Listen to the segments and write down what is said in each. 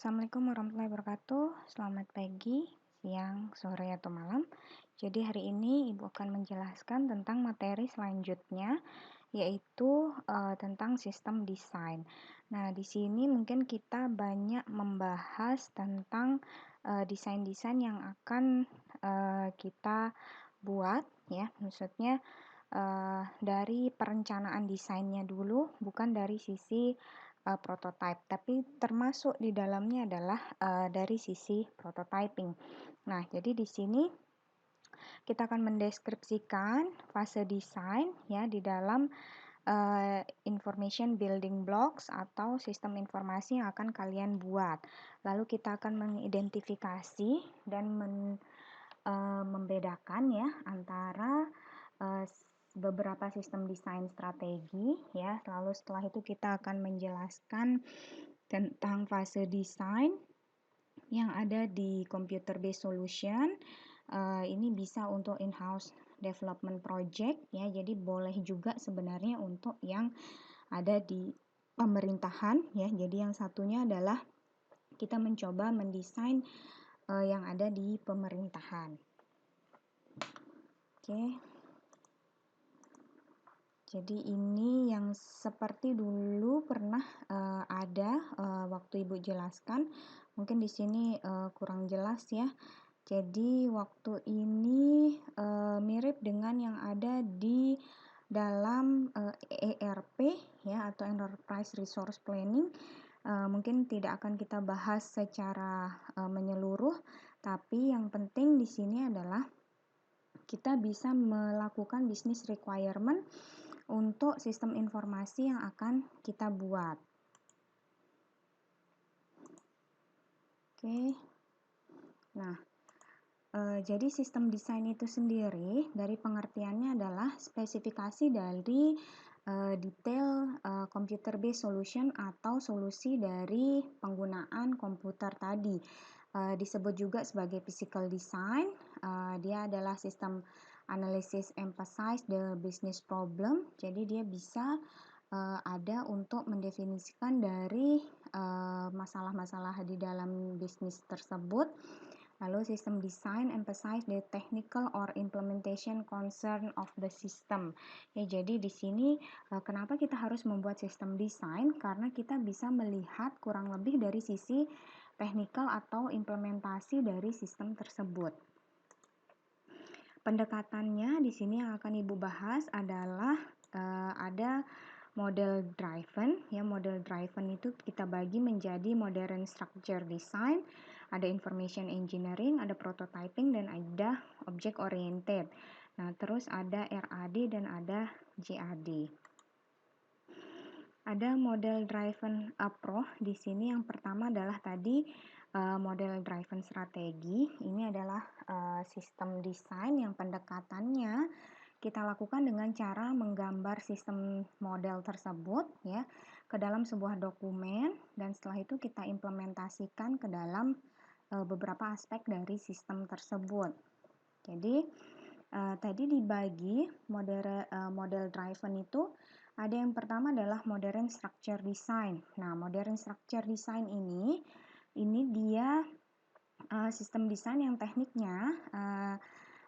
Assalamualaikum warahmatullahi wabarakatuh. Selamat pagi, siang, sore, atau malam. Jadi hari ini Ibu akan menjelaskan tentang materi selanjutnya, yaitu tentang sistem desain. Nah, di sini mungkin kita banyak membahas tentang desain-desain yang akan kita buat, ya. Maksudnya dari perencanaan desainnya dulu, bukan dari sisi prototype, tapi termasuk di dalamnya adalah dari sisi prototyping. Nah, jadi di sini kita akan mendeskripsikan fase desain ya di dalam information building blocks atau sistem informasi yang akan kalian buat. Lalu kita akan mengidentifikasi dan membedakan ya antara beberapa sistem desain strategi ya. Lalu setelah itu kita akan menjelaskan tentang fase desain yang ada di computer based solution. Ini bisa untuk in-house development project ya. Jadi boleh juga sebenarnya untuk yang ada di pemerintahan ya. Jadi yang satunya adalah kita mencoba mendesain yang ada di pemerintahan. Oke. Jadi ini yang seperti dulu pernah ada waktu Ibu jelaskan. Mungkin di sini kurang jelas ya. Jadi waktu ini mirip dengan yang ada di dalam ERP ya atau Enterprise Resource Planning. Mungkin tidak akan kita bahas secara menyeluruh, tapi yang penting di sini adalah kita bisa melakukan business requirement untuk sistem informasi yang akan kita buat. Oke. Nah, jadi sistem desain itu sendiri dari pengertiannya adalah spesifikasi dari detail computer based solution atau solusi dari penggunaan komputer tadi. Disebut juga sebagai physical design. Dia adalah sistem analysis emphasize the business problem. Jadi dia bisa ada untuk mendefinisikan dari masalah-masalah di dalam bisnis tersebut. Lalu sistem design emphasize the technical or implementation concern of the system. Ya, jadi di sini kenapa kita harus membuat sistem desain? Karena kita bisa melihat kurang lebih dari sisi technical atau implementasi dari sistem tersebut. Pendekatannya di sini yang akan Ibu bahas adalah ada model driven ya. Model driven itu kita bagi menjadi modern structure design, ada information engineering, ada prototyping, dan ada object oriented. Nah, terus ada RAD dan ada JAD. Ada model driven approach di sini. Yang pertama adalah tadi model driven strategi. Ini adalah sistem desain yang pendekatannya kita lakukan dengan cara menggambar sistem model tersebut ya ke dalam sebuah dokumen, dan setelah itu kita implementasikan ke dalam beberapa aspek dari sistem tersebut. Jadi tadi dibagi model driven itu ada yang pertama adalah modern structure design. Nah, modern structure design ini dia sistem desain yang tekniknya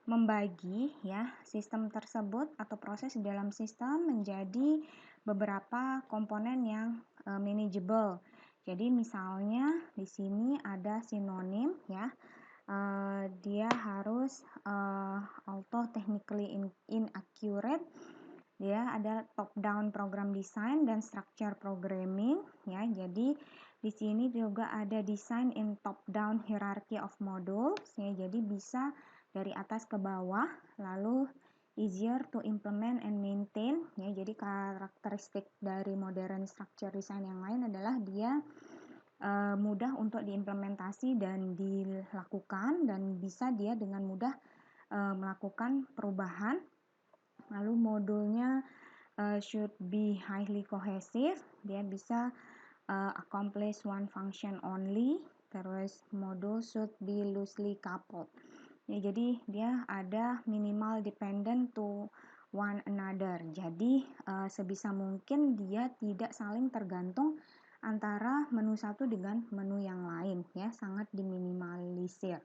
membagi ya sistem tersebut atau proses di dalam sistem menjadi beberapa komponen yang manageable. Jadi misalnya di sini ada sinonim ya. Dia harus auto technically inaccurate. Dia ada top down program design dan structure programming ya. Jadi di sini juga ada design in top down hierarchy of modules ya. Jadi bisa dari atas ke bawah, lalu easier to implement and maintain ya. Jadi karakteristik dari modern structure design yang lain adalah dia mudah untuk diimplementasi dan dilakukan, dan bisa dia dengan mudah melakukan perubahan. Lalu modulnya should be highly cohesive, dia bisa accomplish one function only. Terus modul should be loosely coupled. Ya, jadi dia ada minimal dependent to one another. Jadi sebisa mungkin dia tidak saling tergantung antara menu satu dengan menu yang lain ya, sangat diminimalisir.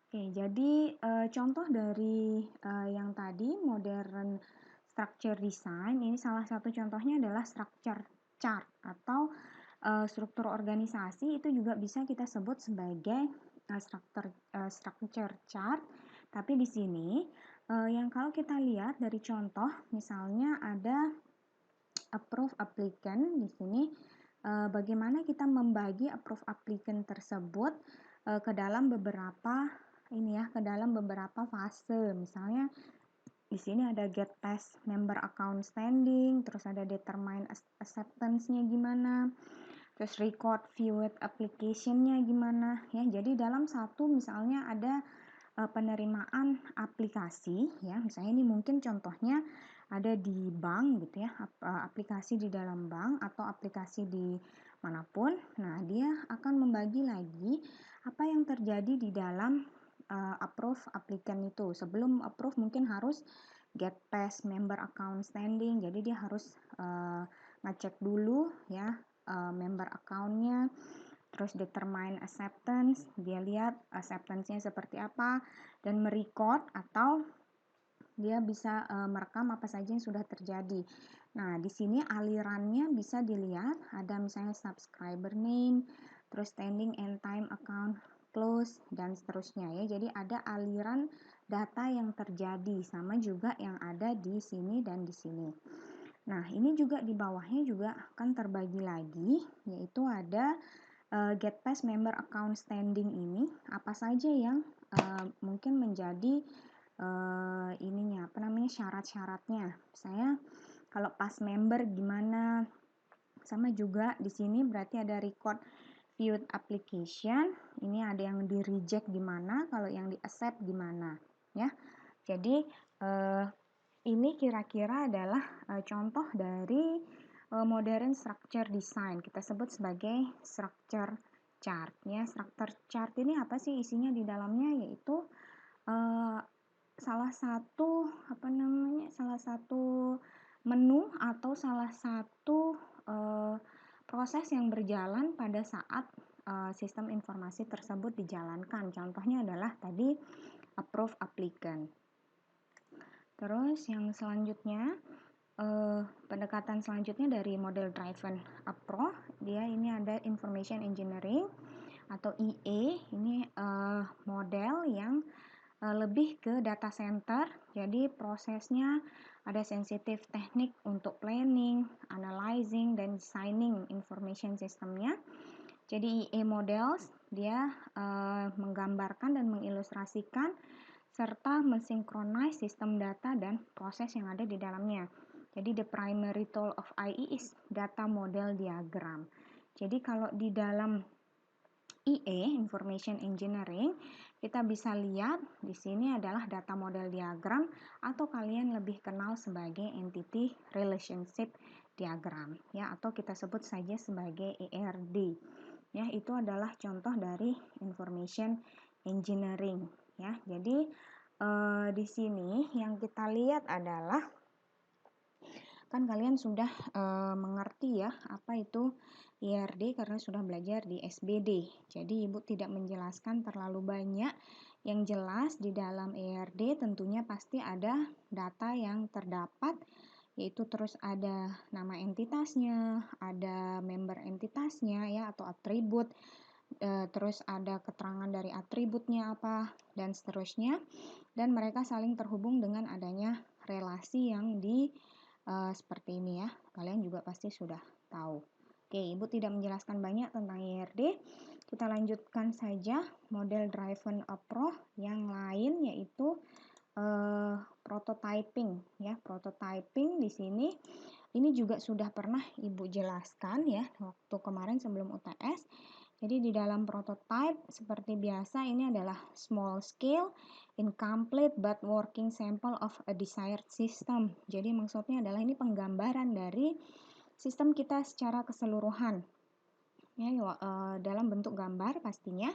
Oke, jadi contoh dari yang tadi modern structure design, ini salah satu contohnya adalah structure chart atau struktur organisasi, itu juga bisa kita sebut sebagai structure chart. Tapi di sini yang kalau kita lihat dari contoh, misalnya ada approve applicant di sini, bagaimana kita membagi approve applicant tersebut ke dalam beberapa fase. Misalnya di sini ada get pass member account standing, terus ada determine acceptance-nya gimana, terus record viewed application-nya gimana ya. Jadi dalam satu misalnya ada penerimaan aplikasi ya, misalnya ini mungkin contohnya ada di bank gitu ya, aplikasi di dalam bank atau aplikasi di manapun. Nah, dia akan membagi lagi apa yang terjadi di dalam approve applicant itu. Sebelum approve mungkin harus get pass member account standing, jadi dia harus ngecek dulu ya member account-nya, terus determine acceptance, dia lihat acceptance-nya seperti apa, dan merecord atau dia bisa merekam apa saja yang sudah terjadi. Nah, di sini alirannya bisa dilihat, ada misalnya subscriber name, terus standing and time account close, dan seterusnya ya. Jadi ada aliran data yang terjadi, sama juga yang ada di sini dan di sini. Nah, ini juga di bawahnya juga akan terbagi lagi, yaitu ada get pass member account standing ini, apa saja yang mungkin menjadi syarat-syaratnya. Misalnya kalau pas member gimana, sama juga di sini berarti ada record viewed application, ini ada yang di reject gimana, kalau yang di accept gimana ya. Jadi ini kira-kira adalah contoh dari modern structure design, kita sebut sebagai structure chart ya. Structure chart ini apa sih isinya di dalamnya, yaitu salah satu menu atau salah satu proses yang berjalan pada saat sistem informasi tersebut dijalankan. Contohnya adalah tadi approve applicant. Terus yang selanjutnya, pendekatan selanjutnya dari model driven approach, dia ini ada information engineering atau EA. Ini model yang lebih ke data center, jadi prosesnya ada sensitif teknik untuk planning, analyzing, dan designing information systemnya. Jadi EA models dia menggambarkan dan mengilustrasikan serta mensinkronis sistem data dan proses yang ada di dalamnya. Jadi the primary tool of IE is data model diagram. Jadi kalau di dalam EA, Information Engineering, kita bisa lihat di sini adalah data model diagram atau kalian lebih kenal sebagai Entity Relationship Diagram ya, atau kita sebut saja sebagai ERD. Ya, itu adalah contoh dari Information Engineering ya. Jadi di sini yang kita lihat adalah, kan kalian sudah mengerti ya apa itu IRD karena sudah belajar di SBD. Jadi Ibu tidak menjelaskan terlalu banyak. Yang jelas di dalam IRD tentunya pasti ada data yang terdapat, yaitu terus ada nama entitasnya, ada member entitasnya ya atau atribut, terus ada keterangan dari atributnya apa dan seterusnya, dan mereka saling terhubung dengan adanya relasi yang seperti ini ya. Kalian juga pasti sudah tahu. Oke, Ibu tidak menjelaskan banyak tentang IRD. Kita lanjutkan saja model driven approach yang lain, yaitu prototyping ya. Prototyping di sini ini juga sudah pernah Ibu jelaskan ya waktu kemarin sebelum UTS. Jadi di dalam prototype seperti biasa ini adalah small scale, incomplete but working sample of a desired system. Jadi maksudnya adalah ini penggambaran dari sistem kita secara keseluruhan ya, dalam bentuk gambar pastinya,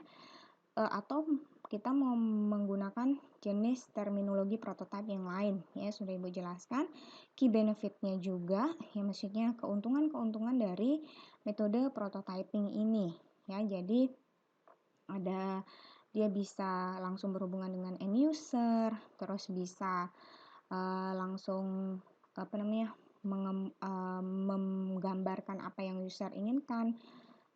atau kita mau menggunakan jenis terminologi prototype yang lain, ya sudah Ibu jelaskan. Key benefit-nya juga, ya maksudnya keuntungan-keuntungan dari metode prototyping ini, ya. Jadi ada dia bisa langsung berhubungan dengan end user, terus bisa langsung menggambarkan apa yang user inginkan,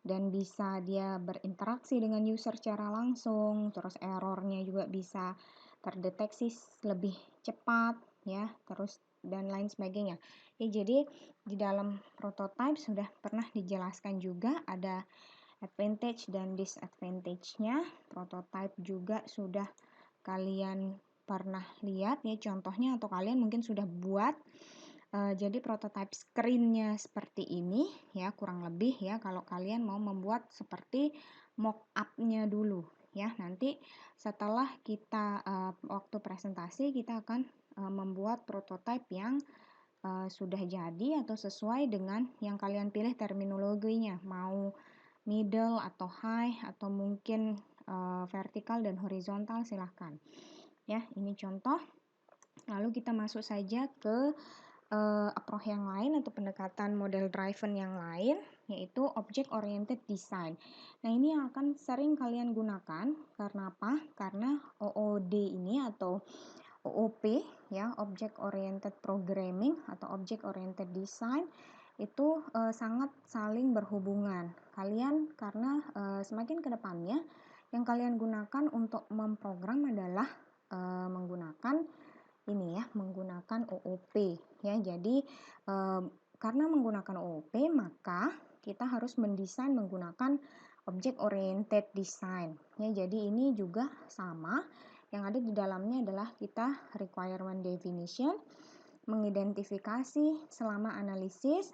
dan bisa dia berinteraksi dengan user secara langsung, terus errornya juga bisa terdeteksi lebih cepat, ya, terus dan lain sebagainya. Ya, jadi di dalam prototype sudah pernah dijelaskan juga ada advantage dan disadvantage-nya. Prototype juga sudah kalian pernah lihat ya contohnya, atau kalian mungkin sudah buat. Jadi prototype screen-nya seperti ini ya, kurang lebih ya, kalau kalian mau membuat seperti mock up-nya dulu ya. Nanti setelah kita waktu presentasi kita akan membuat prototype yang sudah jadi atau sesuai dengan yang kalian pilih terminologinya, mau middle atau high atau mungkin vertikal dan horizontal, silahkan ya. Ini contoh. Lalu kita masuk saja ke approach yang lain atau pendekatan model driven yang lain, yaitu object oriented design. Nah, ini yang akan sering kalian gunakan. Karena apa? Karena OOD ini atau OOP ya, object oriented programming atau object oriented design itu sangat saling berhubungan. Kalian karena semakin ke depannya yang kalian gunakan untuk memprogram adalah menggunakan ini ya, menggunakan OOP ya. Jadi karena menggunakan OOP, maka kita harus mendesain menggunakan object oriented design ya. Jadi ini juga sama, yang ada di dalamnya adalah kita requirement definition, mengidentifikasi selama analisis,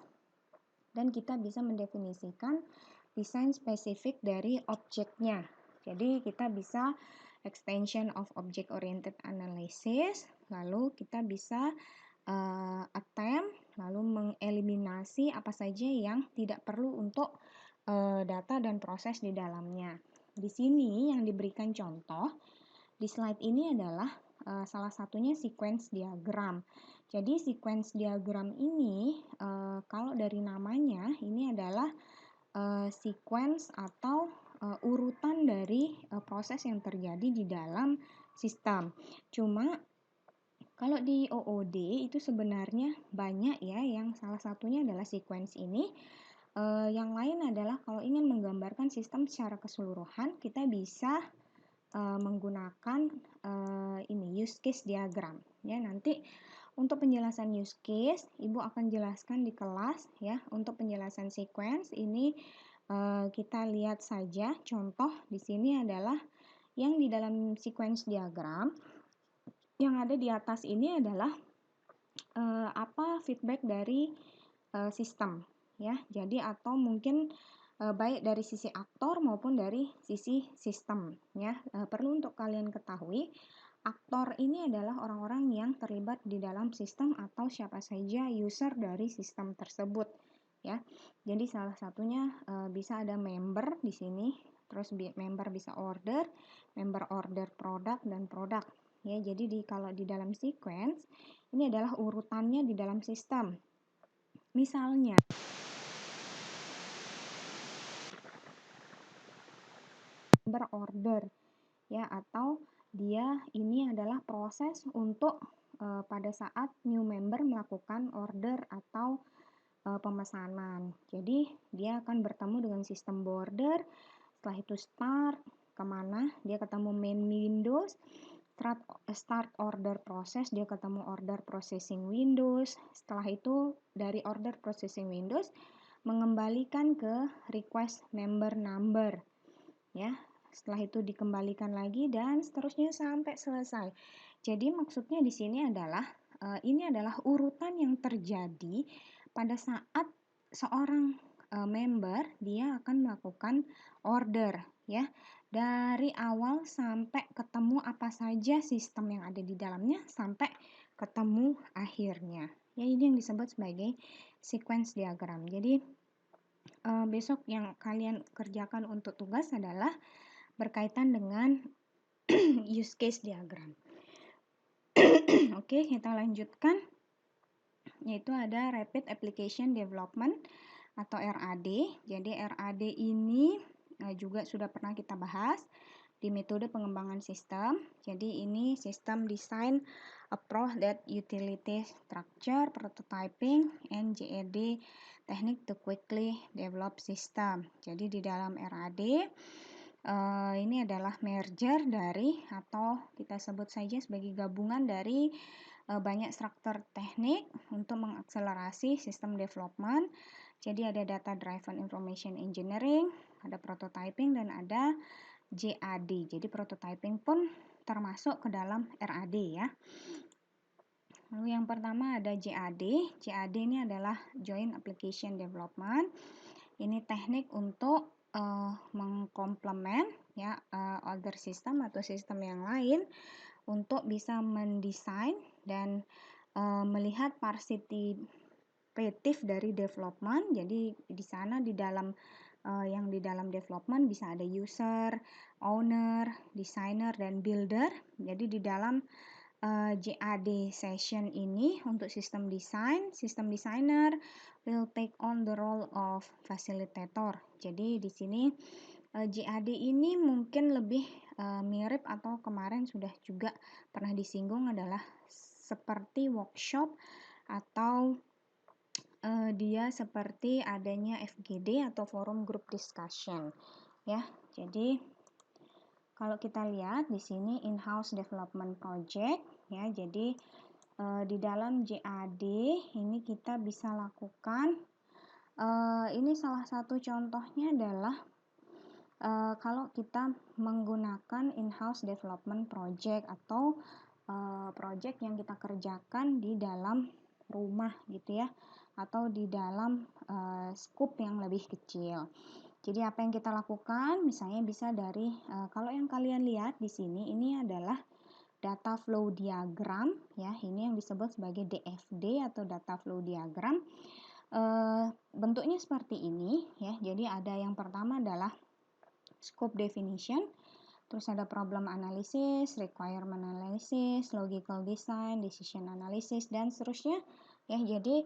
dan kita bisa mendefinisikan desain spesifik dari objeknya. Jadi kita bisa extension of object oriented analysis, lalu kita bisa attempt, lalu mengeliminasi apa saja yang tidak perlu untuk data dan proses di dalamnya. Di sini yang diberikan contoh di slide ini adalah salah satunya sequence diagram. Jadi sequence diagram ini kalau dari namanya ini adalah sequence atau urutan dari proses yang terjadi di dalam sistem. Cuma kalau di OOD itu sebenarnya banyak ya, yang salah satunya adalah sequence ini. Yang lain adalah kalau ingin menggambarkan sistem secara keseluruhan, kita bisa menggunakan ini use case diagram ya. Nanti untuk penjelasan use case Ibu akan jelaskan di kelas ya. Untuk penjelasan sequence ini kita lihat saja contoh di sini adalah yang di dalam sequence diagram. Yang ada di atas ini adalah apa feedback dari sistem ya. Jadi atau mungkin baik dari sisi aktor maupun dari sisi sistem ya. Perlu untuk kalian ketahui, aktor ini adalah orang-orang yang terlibat di dalam sistem atau siapa saja user dari sistem tersebut ya. Jadi salah satunya bisa ada member di sini, terus member bisa order, member order produk dan produk ya. Jadi kalau di dalam sequence ini adalah urutannya di dalam sistem. Misalnya berorder ya, atau dia ini adalah proses untuk pada saat new member melakukan order atau pemesanan. Jadi dia akan bertemu dengan sistem border, setelah itu start kemana, dia ketemu main windows, start order process, dia ketemu order processing windows, setelah itu dari order processing windows mengembalikan ke request member number ya. Setelah itu dikembalikan lagi dan seterusnya sampai selesai. Jadi maksudnya di sini adalah ini adalah urutan yang terjadi pada saat seorang member dia akan melakukan order ya. Dari awal sampai ketemu apa saja sistem yang ada di dalamnya sampai ketemu akhirnya. Ya, ini yang disebut sebagai sequence diagram. Jadi besok yang kalian kerjakan untuk tugas adalah berkaitan dengan use case diagram. Oke, kita lanjutkan, yaitu ada Rapid Application Development atau RAD. Jadi RAD ini juga sudah pernah kita bahas di metode pengembangan sistem. Jadi ini sistem design approach that utility structure, prototyping, and GAD technique to quickly develop system. Jadi di dalam RAD ini adalah merger dari, atau kita sebut saja sebagai gabungan dari banyak struktur teknik untuk mengakselerasi sistem development. Jadi ada data driven information engineering, ada prototyping, dan ada JAD. Jadi prototyping pun termasuk ke dalam RAD ya. Lalu yang pertama ada JAD. JAD ini adalah Joint Application Development. Ini teknik untuk mengkomplement ya other system atau sistem yang lain untuk bisa mendesain dan melihat partisipatif dari development. Jadi di sana di dalam yang di dalam development bisa ada user, owner, designer, dan builder. Jadi di dalam JAD session ini untuk sistem designer will take on the role of facilitator. Jadi di sini JAD ini mungkin lebih mirip atau kemarin sudah juga pernah disinggung adalah seperti workshop atau dia seperti adanya FGD atau forum group discussion ya. Jadi kalau kita lihat di sini in-house development project ya. Jadi di dalam JAD ini kita bisa lakukan ini salah satu contohnya adalah kalau kita menggunakan in-house development project atau project yang kita kerjakan di dalam rumah gitu ya, atau di dalam scope yang lebih kecil. Jadi apa yang kita lakukan misalnya bisa dari kalau yang kalian lihat di sini ini adalah data flow diagram ya, ini yang disebut sebagai DFD atau data flow diagram. Bentuknya seperti ini ya. Jadi ada yang pertama adalah scope definition, terus ada problem analysis, requirement analysis, logical design, decision analysis, dan seterusnya ya. Jadi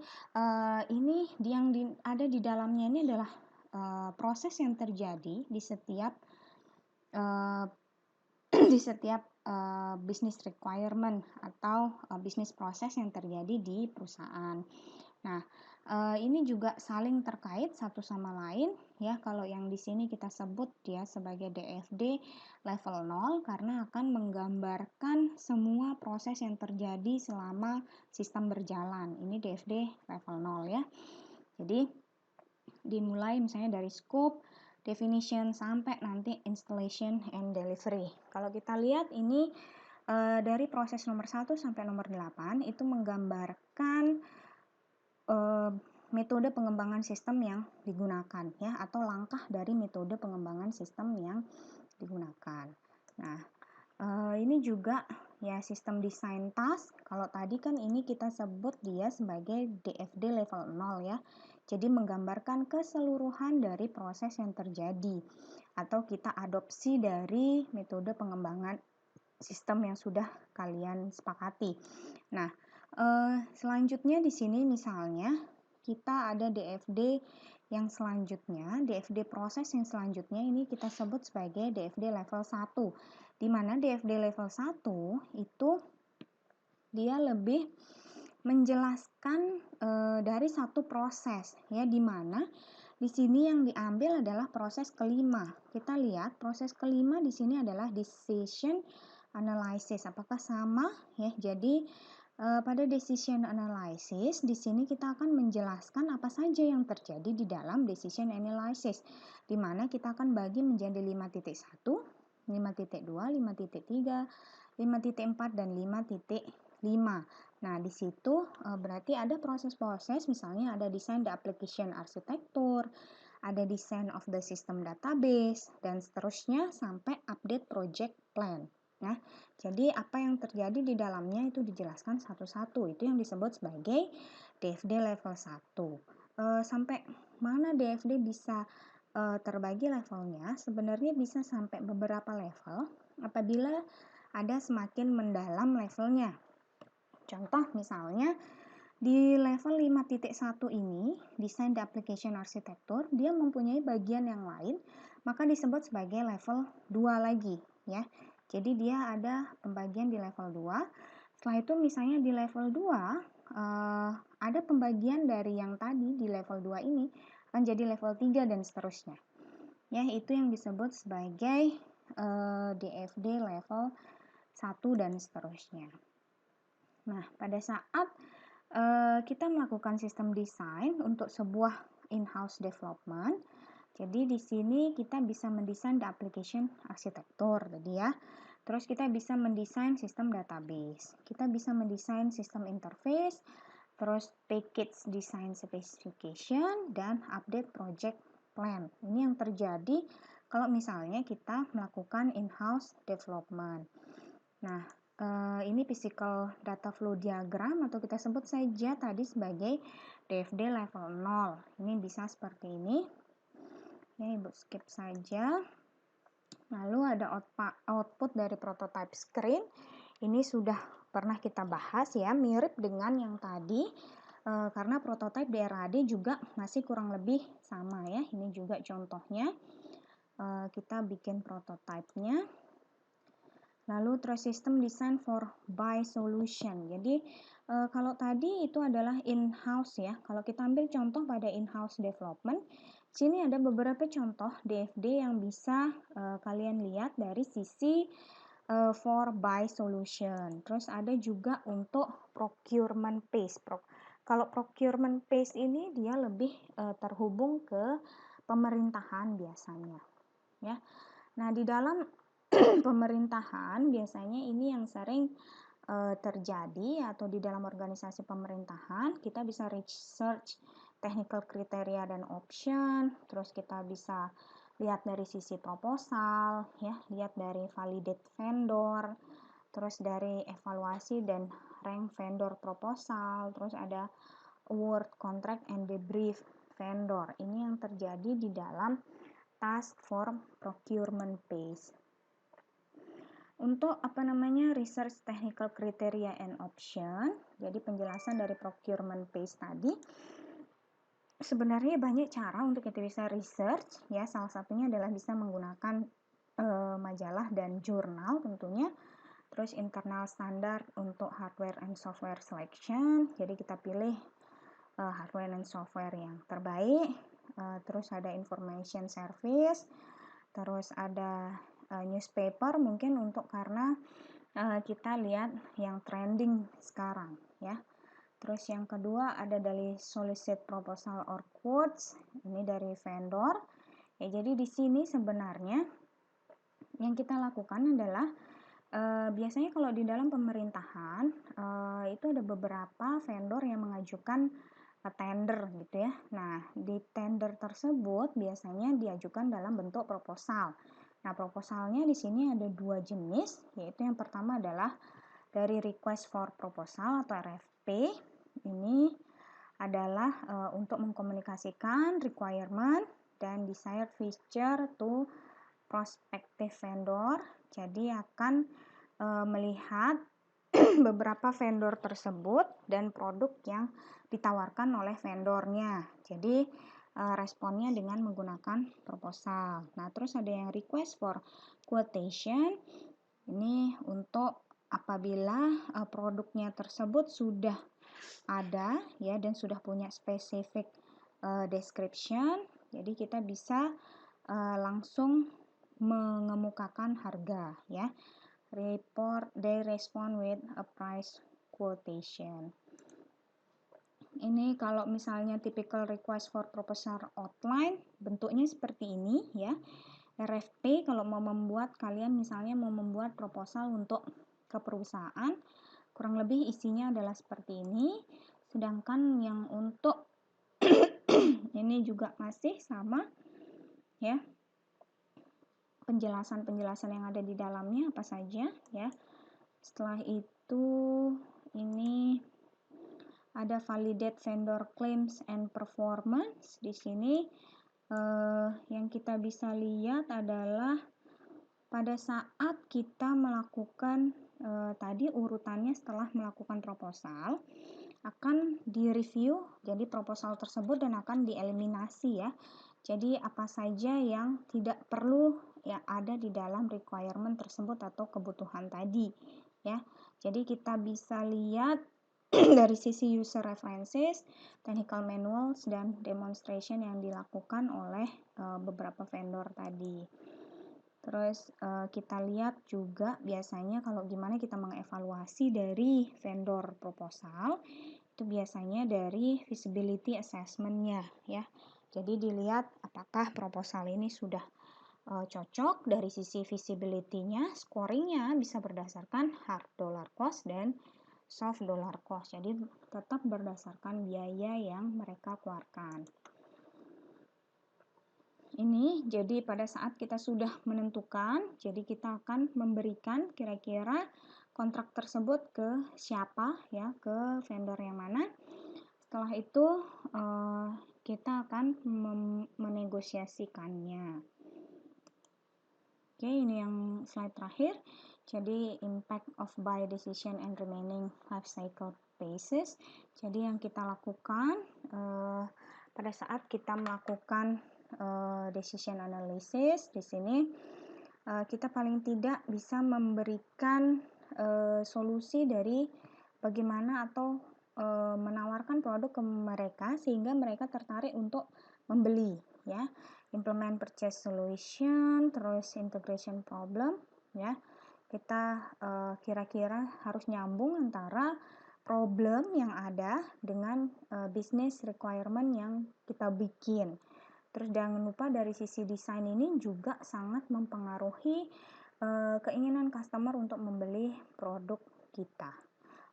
ini yang ada di dalamnya ini adalah proses yang terjadi di setiap business requirement atau business proses yang terjadi di perusahaan. Nah, ini juga saling terkait satu sama lain ya. Kalau yang di sini kita sebut dia sebagai DFD level 0 karena akan menggambarkan semua proses yang terjadi selama sistem berjalan. Ini DFD level 0 ya. Jadi dimulai misalnya dari scope, definition, sampai nanti installation and delivery. Kalau kita lihat ini dari proses nomor 1 sampai nomor 8 itu menggambarkan metode pengembangan sistem yang digunakan ya, atau langkah dari metode pengembangan sistem yang digunakan. Nah, ini juga ya sistem design task. Kalau tadi kan ini kita sebut dia sebagai DFD level 0 ya. Jadi menggambarkan keseluruhan dari proses yang terjadi atau kita adopsi dari metode pengembangan sistem yang sudah kalian sepakati. Nah, selanjutnya di sini misalnya kita ada DFD yang selanjutnya, DFD proses yang selanjutnya ini kita sebut sebagai DFD level 1. Di mana DFD level 1 itu dia lebih menjelaskan dari satu proses ya, di mana di sini yang diambil adalah proses kelima. Kita lihat proses kelima di sini adalah decision analysis. Apakah sama ya? Jadi pada decision analysis di sini kita akan menjelaskan apa saja yang terjadi di dalam decision analysis, di mana kita akan bagi menjadi 5.1, 5.2, 5.3, 5.4 dan 5.5. Nah, di situ berarti ada proses-proses, misalnya ada design the application architecture, ada design of the system database, dan seterusnya sampai update project plan. Nah, jadi apa yang terjadi di dalamnya itu dijelaskan satu-satu. Itu yang disebut sebagai DFD level 1. Sampai mana DFD bisa terbagi levelnya, sebenarnya bisa sampai beberapa level apabila ada semakin mendalam levelnya. Contoh misalnya di level 5.1 ini, desain the application architecture, dia mempunyai bagian yang lain, maka disebut sebagai level 2 lagi, ya. Jadi dia ada pembagian di level 2. Setelah itu misalnya di level 2, ada pembagian dari yang tadi di level 2 ini akan jadi level 3 dan seterusnya. Ya, itu yang disebut sebagai DFD level 1 dan seterusnya. Nah, pada saat kita melakukan sistem desain untuk sebuah in-house development. Jadi di sini kita bisa mendesain the application architecture tadi ya. Terus kita bisa mendesain sistem database. Kita bisa mendesain sistem interface, terus package design specification dan update project plan. Ini yang terjadi kalau misalnya kita melakukan in-house development. Nah, ini physical data flow diagram atau kita sebut saja tadi sebagai DFD level 0. Ini bisa seperti ini. Ya, Ibu skip saja. Lalu ada output dari prototype screen. Ini sudah pernah kita bahas ya, mirip dengan yang tadi. Karena prototype di RAD juga masih kurang lebih sama ya. Ini juga contohnya. Kita bikin prototipenya. Lalu terus sistem design for buy solution. Jadi kalau tadi itu adalah in-house ya. Kalau kita ambil contoh pada in-house development, sini ada beberapa contoh DFD yang bisa kalian lihat dari sisi for buy solution. Terus ada juga untuk procurement phase. Kalau procurement phase ini dia lebih terhubung ke pemerintahan biasanya. Ya. Nah, di dalam pemerintahan biasanya ini yang sering terjadi atau di dalam organisasi pemerintahan kita bisa research technical criteria dan option, terus kita bisa lihat dari sisi proposal ya, lihat dari validate vendor, terus dari evaluasi dan rank vendor proposal, terus ada award contract and debrief vendor. Ini yang terjadi di dalam task form procurement phase. Untuk research technical criteria and option, jadi penjelasan dari procurement phase tadi, sebenarnya banyak cara untuk kita bisa research ya. Salah satunya adalah bisa menggunakan majalah dan jurnal tentunya. Terus internal standard untuk hardware and software selection, jadi kita pilih hardware dan software yang terbaik. Terus ada information service, terus ada newspaper mungkin untuk karena kita lihat yang trending sekarang ya. Terus yang kedua ada dari solicit proposal or quotes, ini dari vendor. Ya, jadi di sini sebenarnya yang kita lakukan adalah biasanya kalau di dalam pemerintahan itu ada beberapa vendor yang mengajukan tender gitu ya. Nah, di tender tersebut biasanya diajukan dalam bentuk proposal. Nah, proposalnya di sini ada dua jenis, yaitu yang pertama adalah dari request for proposal atau RFP. Ini adalah untuk mengkomunikasikan requirement dan desired feature to prospective vendor. Jadi akan melihat beberapa vendor tersebut dan produk yang ditawarkan oleh vendornya. Jadi responnya dengan menggunakan proposal. Nah, terus ada yang request for quotation. Ini untuk apabila produknya tersebut sudah ada ya dan sudah punya specific description. Jadi kita bisa langsung mengemukakan harga ya. They respond with a price quotation. Ini kalau misalnya typical request for proposal outline, bentuknya seperti ini ya. RFP kalau mau membuat, kalian misalnya mau membuat proposal untuk ke perusahaan, kurang lebih isinya adalah seperti ini. Sedangkan yang untuk ini juga masih sama ya. Penjelasan-penjelasan yang ada di dalamnya apa saja ya. Setelah itu ini ada validate vendor claims and performance. Di sini Yang kita bisa lihat adalah pada saat kita melakukan tadi urutannya setelah melakukan proposal akan direview jadi proposal tersebut dan akan dieliminasi ya. Jadi apa saja yang tidak perlu yang ada di dalam requirement tersebut atau kebutuhan tadi ya. Jadi kita bisa lihat dari sisi user references, technical manuals dan demonstration yang dilakukan oleh beberapa vendor tadi. Terus kita lihat juga biasanya kalau gimana kita mengevaluasi dari vendor proposal itu biasanya dari feasibility assessment-nya ya. Jadi dilihat apakah proposal ini sudah cocok dari sisi feasibility-nya, scoring-nya bisa berdasarkan hard dollar cost dan soft dollar cost. Jadi tetap berdasarkan biaya yang mereka keluarkan. Ini jadi pada saat kita sudah menentukan, jadi kita akan memberikan kira-kira kontrak tersebut ke siapa ya, ke vendor yang mana. Setelah itu kita akan menegosiasikannya. Oke, ini yang slide terakhir. Jadi impact of buy decision and remaining life cycle phases. Jadi yang kita lakukan pada saat kita melakukan decision analysis di sini kita paling tidak bisa memberikan solusi dari bagaimana atau menawarkan produk ke mereka sehingga mereka tertarik untuk membeli ya. Implement purchase solution, terus integration problem ya. Kita kira-kira harus nyambung antara problem yang ada dengan business requirement yang kita bikin. Terus jangan lupa dari sisi desain ini juga sangat mempengaruhi keinginan customer untuk membeli produk kita.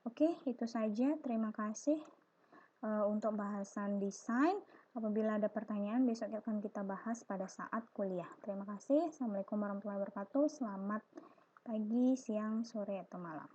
Oke, itu saja. Terima kasih untuk bahasan desain. Apabila ada pertanyaan, besok akan kita bahas pada saat kuliah. Terima kasih. Assalamualaikum warahmatullahi wabarakatuh. Selamat pagi, siang, sore, atau malam.